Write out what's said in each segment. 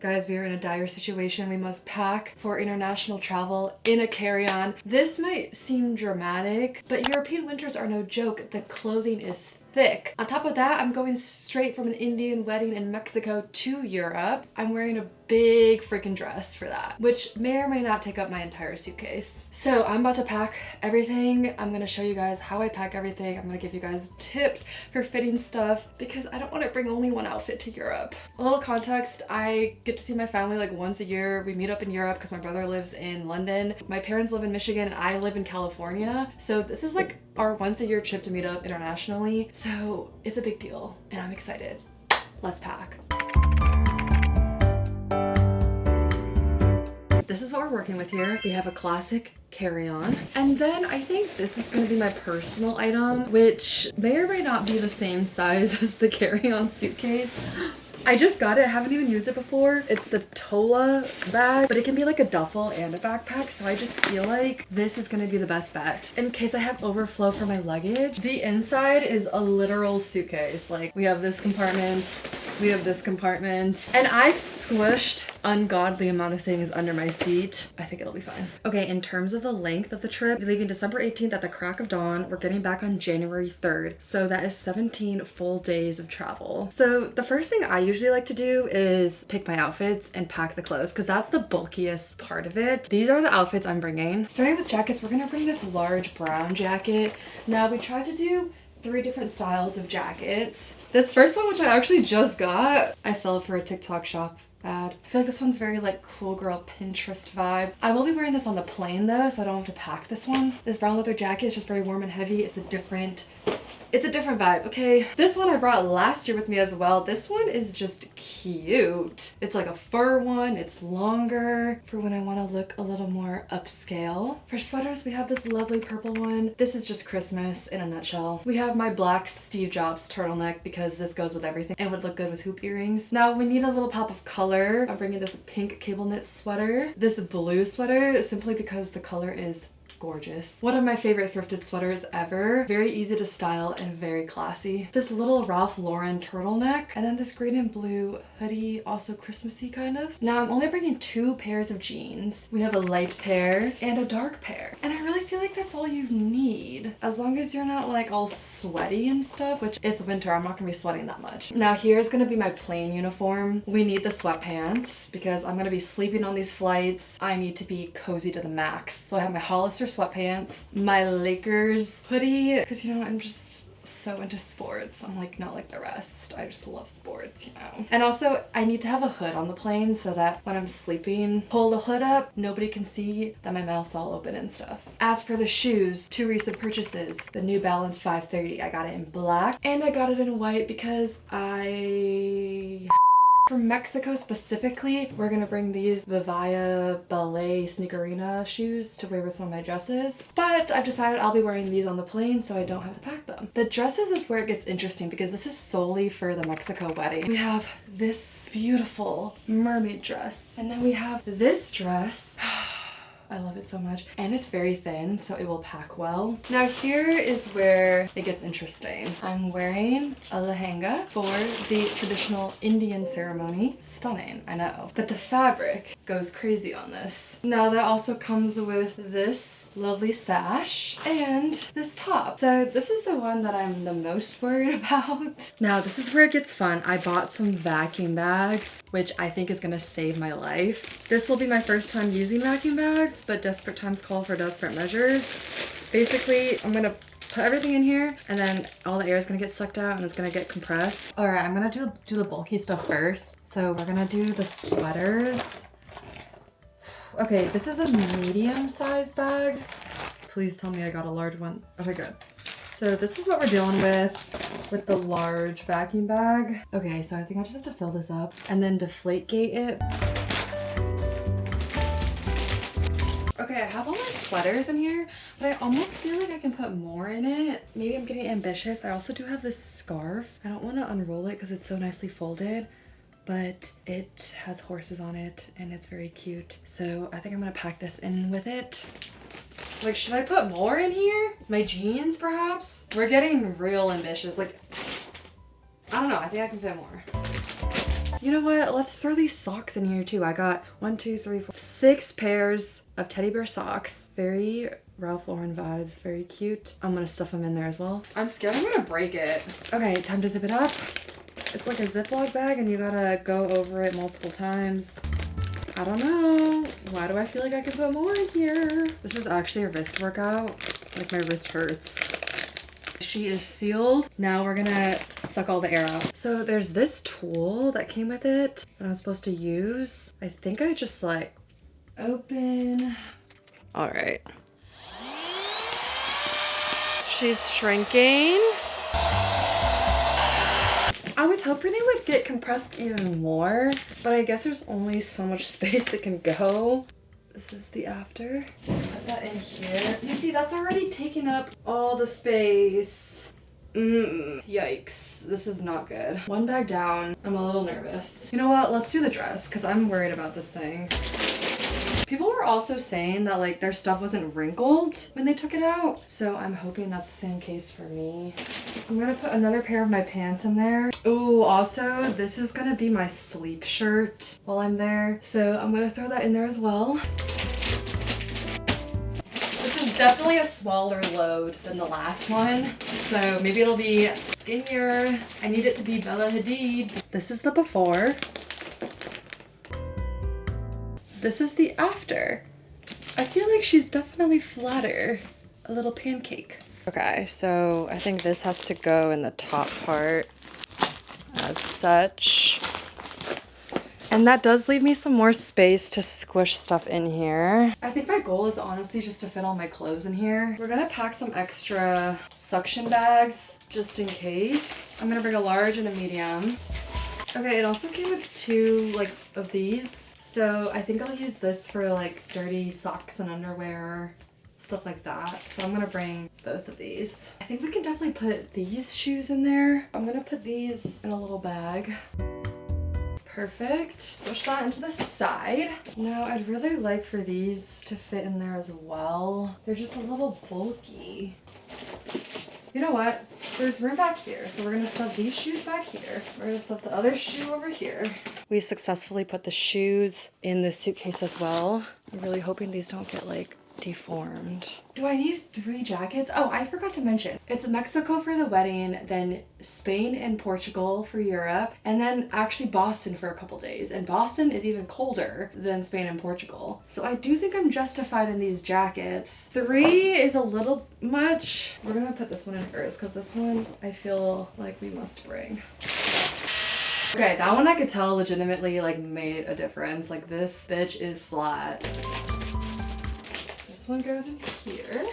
Guys, we are in a dire situation. We must pack for international travel in a carry-on. This might seem dramatic, but European winters are no joke. The clothing is thick. On top of that, I'm going straight from an Indian wedding in Mexico to Europe. I'm wearing a big freaking dress for that, which may or may not take up my entire suitcase. So I'm about to pack everything. I'm gonna show you guys how I pack everything. I'm gonna give you guys tips for fitting stuff because I don't want to bring only one outfit to Europe. A little context, I get to see my family like once a year. We meet up in Europe because my brother lives in London. My parents live in Michigan and I live in California. So this is like our once a year trip to meet up internationally. So it's a big deal and I'm excited. Let's pack. This is what we're working with here. We have a classic carry-on. And then I think this is gonna be my personal item, which may or may not be the same size as the carry-on suitcase. I just got it, I haven't even used it before. It's the Tola bag, but it can be like a duffel and a backpack, so I just feel like this is gonna be the best bet. In case I have overflow for my luggage, the inside is a literal suitcase. Like, we have this compartment, we have this compartment, and I've squished ungodly amount of things under my seat. I think it'll be fine. Okay, in terms of the length of the trip, we're leaving December 18th at the crack of dawn. We're getting back on January 3rd. So that is 17 full days of travel. So the first thing I usually like to do is pick my outfits and pack the clothes because that's the bulkiest part of it. These are the outfits I'm bringing. Starting with jackets, we're gonna bring this large brown jacket. Now we tried to do 3 different styles of jackets. This first one, which I actually just got, I fell for a TikTok shop ad. I feel like this one's very like cool girl Pinterest vibe. I will be wearing this on the plane though, so I don't have to pack this one. This brown leather jacket is just very warm and heavy. It's a different vibe, okay? This one I brought last year with me as well. This one is just cute. It's like a fur one. It's longer for when I want to look a little more upscale. For sweaters, we have this lovely purple one. This is just Christmas in a nutshell. We have my black Steve Jobs turtleneck because this goes with everything and would look good with hoop earrings. Now we need a little pop of color. I'm bringing this pink cable knit sweater. This blue sweater simply because the color is gorgeous. One of my favorite thrifted sweaters ever. Very easy to style and very classy. This little Ralph Lauren turtleneck, and then this green and blue hoodie, also Christmassy kind of. Now I'm only bringing 2 pairs of jeans. We have a light pair and a dark pair. And I really feel like that's all you need. As long as you're not like all sweaty and stuff, which it's winter, I'm not gonna be sweating that much. Now here's gonna be my plane uniform. We need the sweatpants because I'm gonna be sleeping on these flights. I need to be cozy to the max. So I have my Hollister sweatpants, my Lakers hoodie, because you know, I'm just so into sports. I'm like not like the rest. I just love sports, you know. And also I need to have a hood on the plane so that when I'm sleeping, pull the hood up, nobody can see that my mouth's all open and stuff. As for the shoes, 2 recent purchases. The New Balance 530. I got it in black and I got it in white because for Mexico specifically, we're gonna bring these Vivaya Ballet Sneakerina shoes to wear with one of my dresses. But I've decided I'll be wearing these on the plane so I don't have to pack them. The dresses is where it gets interesting because this is solely for the Mexico wedding. We have this beautiful mermaid dress. And then we have this dress. I love it so much. And it's very thin, so it will pack well. Now here is where it gets interesting. I'm wearing a lehenga for the traditional Indian ceremony. Stunning, I know. But the fabric goes crazy on this. Now that also comes with this lovely sash and this top. So this is the one that I'm the most worried about. Now this is where it gets fun. I bought some vacuum bags, which I think is gonna save my life. This will be my first time using vacuum bags, but desperate times call for desperate measures. Basically, I'm gonna put everything in here and then all the air is gonna get sucked out and it's gonna get compressed. All right, I'm gonna do the bulky stuff first. So we're gonna do the sweaters. Okay, this is a medium size bag. Please tell me I got a large one. Okay, good. So this is what we're dealing with the large vacuum bag. Okay, so I think I just have to fill this up and then deflate gate it. Okay, I have all my sweaters in here, but I almost feel like I can put more in it. Maybe I'm getting ambitious. I also do have this scarf. I don't want to unroll it because it's so nicely folded, but it has horses on it and it's very cute. So I think I'm gonna pack this in with it. Like, should I put more in here? My jeans, perhaps? We're getting real ambitious. Like, I don't know, I think I can fit more. You know what? Let's throw these socks in here too. I got 1, 2, 3, 4, 6 pairs of teddy bear socks. Very Ralph Lauren vibes, very cute. I'm gonna stuff them in there as well. I'm scared I'm gonna break it. Okay, time to zip it up. It's like a Ziploc bag and you gotta go over it multiple times. I don't know. Why do I feel like I could put more in here? This is actually a wrist workout. Like my wrist hurts. She is sealed. Now we're gonna suck all the air out. So there's this tool that came with it that I'm supposed to use. I think I just like open. All right. She's shrinking. I was hoping it would get compressed even more, but I guess there's only so much space it can go. This is the after. Put that in here. You see, that's already taking up all the space. Yikes. This is not good. One bag down. I'm a little nervous. You know what? Let's do the dress because I'm worried about this thing. People were also saying that like their stuff wasn't wrinkled when they took it out. So I'm hoping that's the same case for me. I'm gonna put another pair of my pants in there. Oh, also this is gonna be my sleep shirt while I'm there. So I'm gonna throw that in there as well. This is definitely a smaller load than the last one. So maybe it'll be skinnier. I need it to be Bella Hadid. This is the before. This is the after. I feel like she's definitely flatter. A little pancake. Okay, so I think this has to go in the top part as such. And that does leave me some more space to squish stuff in here. I think my goal is honestly just to fit all my clothes in here. We're gonna pack some extra suction bags just in case. I'm gonna bring a large and a medium. Okay, it also came with 2 like of these. So I think I'll use this for like dirty socks and underwear, stuff like that. So I'm gonna bring both of these. I think we can definitely put these shoes in there. I'm gonna put these in a little bag. Perfect. Push that into the side. Now I'd really like for these to fit in there as well. They're just a little bulky. You know what? There's room back here, so we're gonna stuff these shoes back here. We're gonna stuff the other shoe over here. We successfully put the shoes in the suitcase as well. I'm really hoping these don't get like deformed. Do I need 3 jackets? Oh, I forgot to mention. It's Mexico for the wedding, then Spain and Portugal for Europe, and then actually Boston for a couple days. And Boston is even colder than Spain and Portugal. So I do think I'm justified in these jackets. 3 is a little much. We're gonna put this one in first because this one I feel like we must bring. Okay, that one I could tell legitimately like made a difference. Like this bitch is flat. This one goes in here.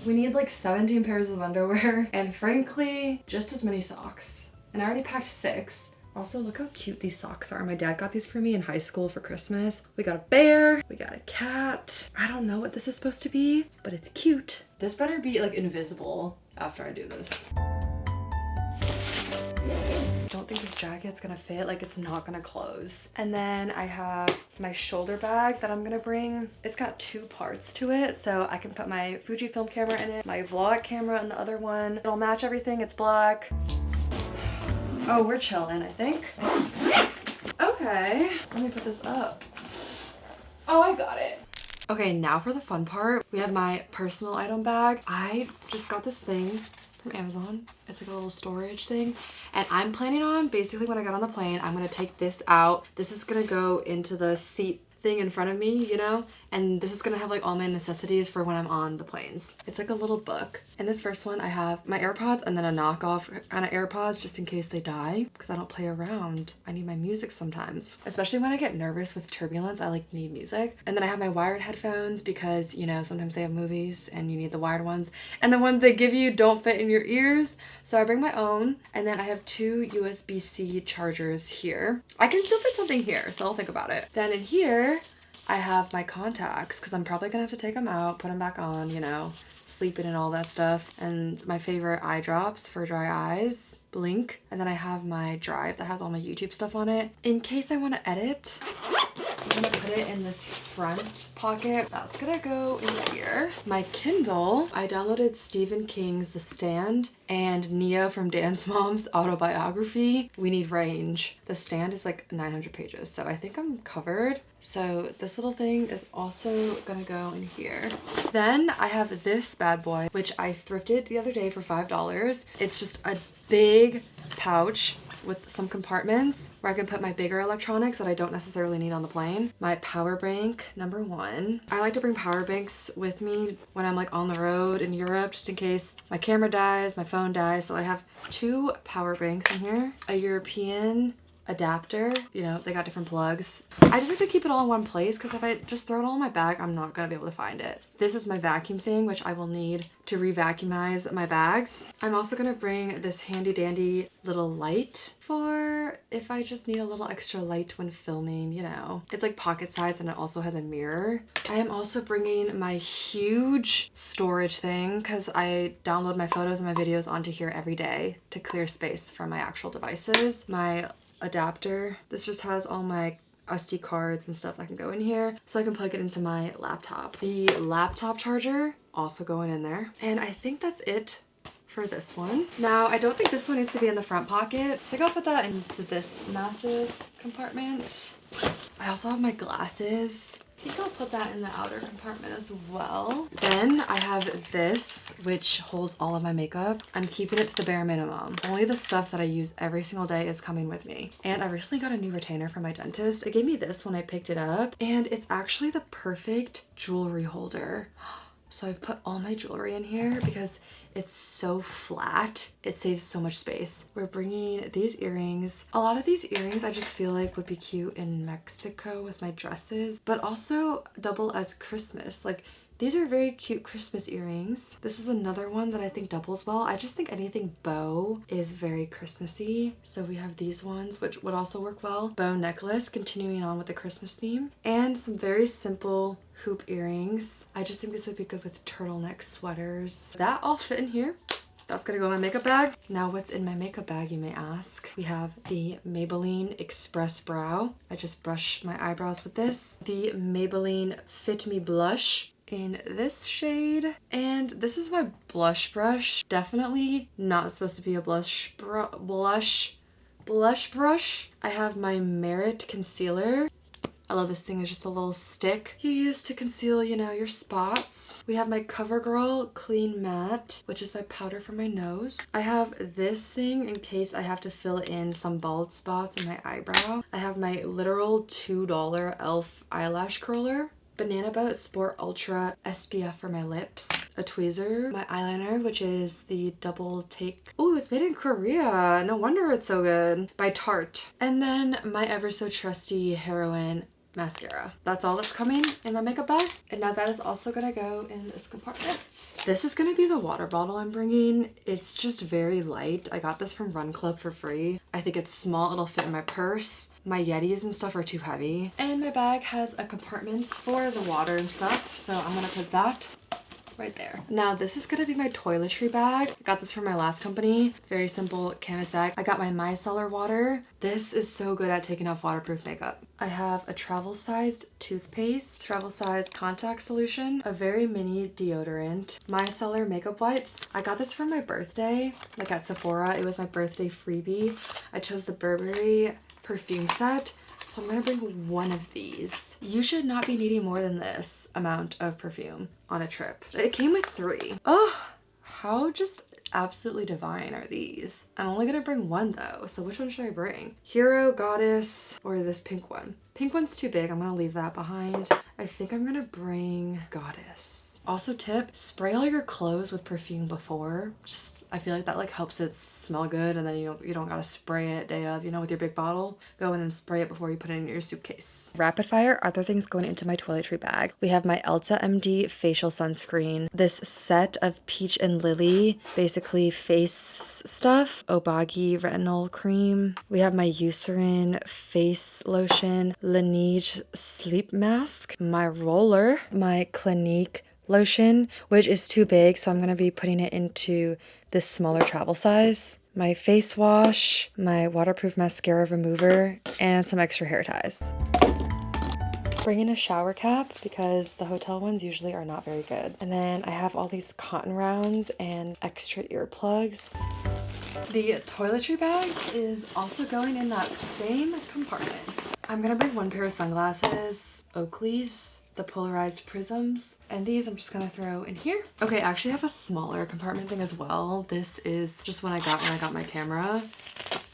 We need like 17 pairs of underwear and frankly, just as many socks. And I already packed 6. Also, look how cute these socks are. My dad got these for me in high school for Christmas. We got a bear, we got a cat. I don't know what this is supposed to be, but it's cute. This better be like invisible after I do this. Don't think this jacket's gonna fit, like it's not gonna close. And then I have my shoulder bag that I'm gonna bring. It's got 2 parts to it, so I can put my Fujifilm camera in it, my vlog camera in the other one. It'll match everything, it's black. Oh, we're chilling, I think. Okay, let me put this up. Oh, I got it. Okay, now for the fun part. We have my personal item bag. I just got this thing from Amazon. It's like a little storage thing. And I'm planning on, basically when I get on the plane, I'm gonna take this out. This is gonna go into the seat thing in front of me, you know? And this is gonna have like all my necessities for when I'm on the planes. It's like a little book. In this first one, I have my AirPods and then a knockoff kind of AirPods just in case they die because I don't play around. I need my music sometimes. Especially when I get nervous with turbulence, I like need music. And then I have my wired headphones because, you know, sometimes they have movies and you need the wired ones. And the ones they give you don't fit in your ears. So I bring my own. And then I have 2 USB-C chargers here. I can still fit something here, so I'll think about it. Then in here, I have my contacts because I'm probably gonna have to take them out, put them back on, you know, sleeping and all that stuff. And my favorite eye drops for dry eyes. Blink, and then I have my drive that has all my YouTube stuff on it. In case I want to edit, I'm gonna put it in this front pocket. That's gonna go in here. My Kindle, I downloaded Stephen King's The Stand and Nia from Dance Mom's autobiography, We Need Range. The Stand is like 900 pages, so I think I'm covered. So this little thing is also gonna go in here. Then I have this bad boy, which I thrifted the other day for $5. It's just a big pouch with some compartments where I can put my bigger electronics that I don't necessarily need on the plane. My power bank, number one. I like to bring power banks with me when I'm like on the road in Europe, just in case my camera dies, my phone dies. So I have 2 power banks in here, a European adapter, you know, they got different plugs. I just like to keep it all in one place because if I just throw it all in my bag, I'm not gonna be able to find it. This is my vacuum thing, which I will need to re-vacuumize my bags. I'm also gonna bring this handy dandy little light for if I just need a little extra light when filming, you know. It's like pocket size and it also has a mirror. I am also bringing my huge storage thing because I download my photos and my videos onto here every day to clear space from my actual devices. My adapter. This just has all my SD cards and stuff that can go in here so I can plug it into my laptop. The laptop charger also going in there. And I think that's it for this one. Now, I don't think this one needs to be in the front pocket. I think I'll put that into this massive compartment. I also have my glasses. I think I'll put that in the outer compartment as well. Then I have this, which holds all of my makeup. I'm keeping it to the bare minimum. Only the stuff that I use every single day is coming with me. And I recently got a new retainer from my dentist. They gave me this when I picked it up, and it's actually the perfect jewelry holder. So I've put all my jewelry in here because it's so flat. It saves so much space. We're bringing these earrings. A lot of these earrings I just feel like would be cute in Mexico with my dresses, but also double as Christmas. Like, these are very cute Christmas earrings. This is another one that I think doubles well. I just think anything bow is very Christmassy. So we have these ones, which would also work well. Bow necklace, continuing on with the Christmas theme. And some very simple hoop earrings. I just think this would be good with turtleneck sweaters. That all fit in here. That's gonna go in my makeup bag. Now, what's in my makeup bag, you may ask? We have the Maybelline Express Brow. I just brush my eyebrows with this. The Maybelline Fit Me Blush in this shade, and this is my blush brush. Definitely not supposed to be a blush brush. I have my Merit concealer. I love this thing. It's just a little stick you use to conceal, you know, your spots. We have my CoverGirl Clean Matte, which is my powder for my nose. I have this thing in case I have to fill in some bald spots in my eyebrow. I have my literal $2 e.l.f. eyelash curler. Banana Boat Sport Ultra SPF for my lips, a tweezer, my eyeliner, which is the double take. Oh, it's made in Korea. No wonder it's so good. By Tarte. And then my ever so trusty Heroin mascara. That's all that's coming in my makeup bag. And now that is also gonna go in this compartment. This is gonna be the water bottle I'm bringing. It's just very light. I got this from Run Club for free. I think it's small. It'll fit in my purse. My Yetis and stuff are too heavy. And my bag has a compartment for the water and stuff. So I'm gonna put that right there. Now this is gonna be my toiletry bag. I got this from my last company. Very simple canvas bag. I got my micellar water. This is so good at taking off waterproof makeup. I have a travel sized toothpaste, travel sized contact solution, a very mini deodorant, micellar makeup wipes. I got this for my birthday, like at Sephora. It was my birthday freebie. I chose the Burberry perfume set. So I'm gonna bring one of these. You should not be needing more than this amount of perfume on a trip. It came with 3. Oh, how just absolutely divine are these? I'm only gonna bring one though, so which one should I bring? Hero, Goddess, or this pink one? Pink one's too big, I'm gonna leave that behind. I think I'm gonna bring Goddess. Also tip, spray all your clothes with perfume before. Just, I feel like that like helps it smell good, and then you don't gotta spray it day of, you know, with your big bottle. Go in and spray it before you put it in your suitcase. Rapid fire, other things going into my toiletry bag. We have my Elta MD facial sunscreen. This set of peach and lily, basically face stuff. Obagi retinol cream. We have my Eucerin face lotion. Laneige sleep mask. My roller. My Clinique lotion, which is too big, so I'm gonna be putting it into this smaller travel size. My face wash, my waterproof mascara remover, and some extra hair ties. Bring in a shower cap because the hotel ones usually are not very good. And then I have all these cotton rounds and extra earplugs. The toiletry bags is also going in that same compartment. I'm gonna bring one pair of sunglasses, Oakley's, the polarized prisms, and these I'm just gonna throw in here. Okay, I actually have a smaller compartment thing as well. This is just what I got when I got my camera.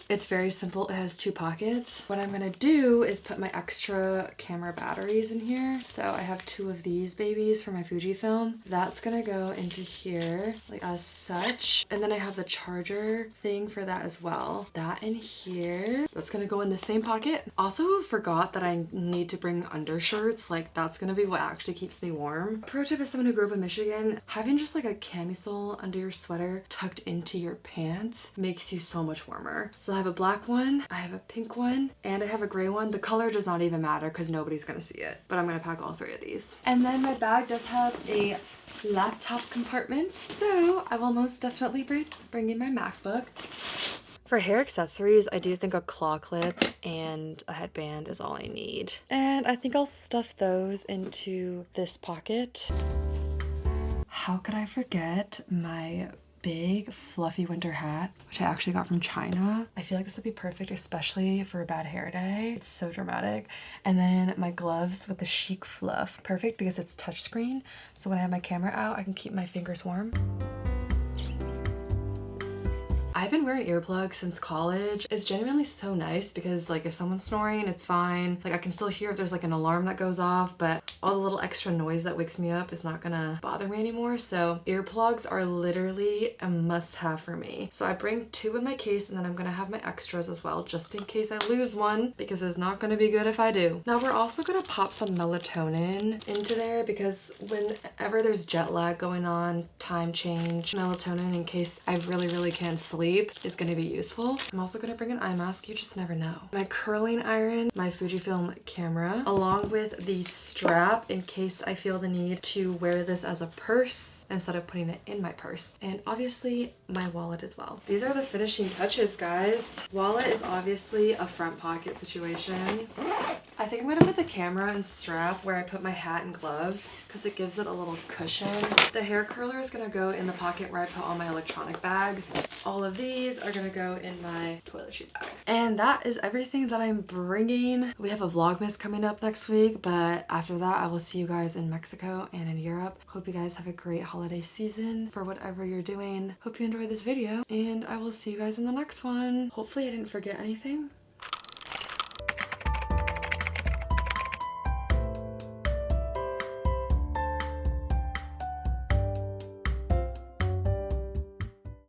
It's very simple. It has 2 pockets. What I'm gonna do is put my extra camera batteries in here. So I have 2 of these babies for my Fujifilm. That's gonna go into here like as such. And then I have the charger thing for that as well. That in here. That's gonna go in the same pocket. Also forgot that I need to bring undershirts. Like that's gonna be what actually keeps me warm. Pro tip is someone who grew up in Michigan, having just like a camisole under your sweater tucked into your pants makes you so much warmer. So I have a black one, I have a pink one, and I have a gray one. The color does not even matter because nobody's gonna see it, but I'm gonna pack all 3 of these. And then my bag does have a laptop compartment, so I will most definitely bring in my MacBook. For hair accessories, I do think a claw clip and a headband is all I need. And I think I'll stuff those into this pocket. How could I forget my big fluffy winter hat, which I actually got from China. I feel like this would be perfect, especially for a bad hair day. It's so dramatic. And then my gloves with the chic fluff. Perfect because it's touchscreen, so when I have my camera out, I can keep my fingers warm. I've been wearing earplugs since college. It's genuinely so nice because like if someone's snoring, it's fine. Like I can still hear if there's like an alarm that goes off, but all the little extra noise that wakes me up is not gonna bother me anymore. So earplugs are literally a must-have for me. So I bring 2 in my case and then I'm gonna have my extras as well, just in case I lose one, because it's not gonna be good if I do. Now we're also gonna pop some melatonin into there because whenever there's jet lag going on, time change, melatonin in case I really can't sleep is going to be useful. I'm also going to bring an eye mask, you just never know. My curling iron, my Fujifilm camera, along with the strap in case I feel the need to wear this as a purse instead of putting it in my purse. And obviously my wallet as well. These are the finishing touches, guys. Wallet is obviously a front pocket situation. I think I'm gonna put the camera and strap where I put my hat and gloves because it gives it a little cushion. The hair curler is gonna go in the pocket where I put all my electronic bags. All of these are gonna go in my toiletry bag. And that is everything that I'm bringing. We have a Vlogmas coming up next week, but after that I will see you guys in Mexico and in Europe. Hope you guys have a great holiday season for whatever you're doing. Hope you enjoyed this video and I will see you guys in the next one. Hopefully I didn't forget anything.